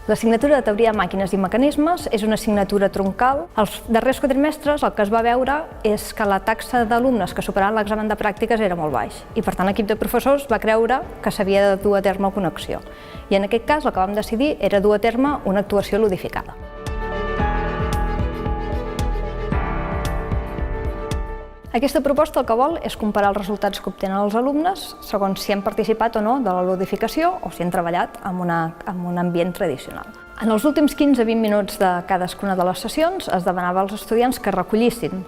L'assignatura de Teoria de Màquines i Mecanismes és una assignatura troncal. Els darrers quadrimestres el que es va veure és que la taxa d'alumnes que superaven l'examen de pràctiques era molt baix i, per tant, l'equip de professors va creure que s'havia de dur a terme una acció. I en aquest cas el que vam decidir era dur a terme una actuació ludificada. Aquesta proposta el que vol és comparar els resultats que obtenen els alumnes segons si han participat o no de la ludificació o si han treballat en un ambient tradicional. En els últims 15-20 minuts de cadascuna de les sessions es demanava als estudiants que recollissin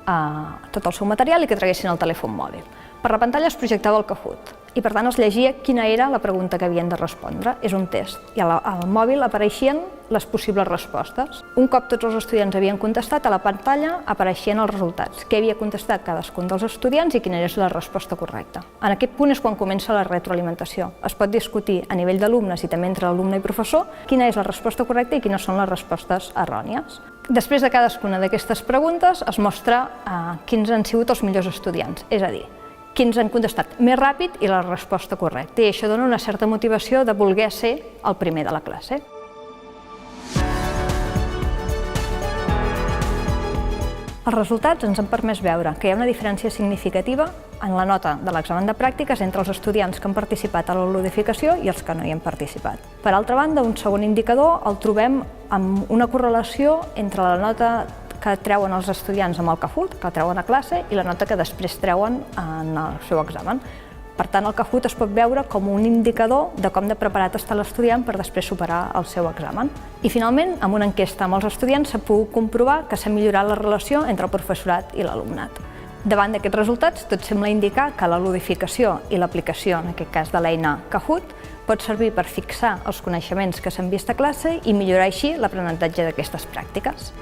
tot el seu material i que traguessin el telèfon mòbil. Per la pantalla es projectava el Kahoot i, per tant, es llegia quina era la pregunta que havien de respondre. És un test. I al mòbil apareixien les possibles respostes. Un cop tots els estudiants havien contestat, a la pantalla apareixien els resultats, què havia contestat cadascun dels estudiants i quina era la resposta correcta. En aquest punt és quan comença la retroalimentació. Es pot discutir a nivell d'alumnes i també entre alumne i professor quina és la resposta correcta i quines són les respostes errònies. Després de cadascuna d'aquestes preguntes es mostra quins han sigut els millors estudiants, és a dir, quins han contestat més ràpid i la resposta correcta. I això dona una certa motivació de voler ser el primer de la classe. Els resultats ens han permès veure que hi ha una diferència significativa en la nota de l'examen de pràctiques entre els estudiants que han participat a la ludificació i els que no hi han participat. Per altra banda, un segon indicador el trobem amb una correlació entre la nota que treuen els estudiants amb el Kahoot, que treuen a classe, i la nota que després treuen en el seu examen. Per tant, el Kahoot es pot veure com un indicador de com de preparat està l'estudiant per després superar el seu examen. I finalment, amb una enquesta amb els estudiants s'ha pogut comprovar que s'ha millorat la relació entre el professorat i l'alumnat. Davant d'aquests resultats, tot sembla indicar que la ludificació i l'aplicació, en aquest cas de l'eina Kahoot, pot servir per fixar els coneixements que s'han vist a classe i millorar així l'aprenentatge d'aquestes pràctiques.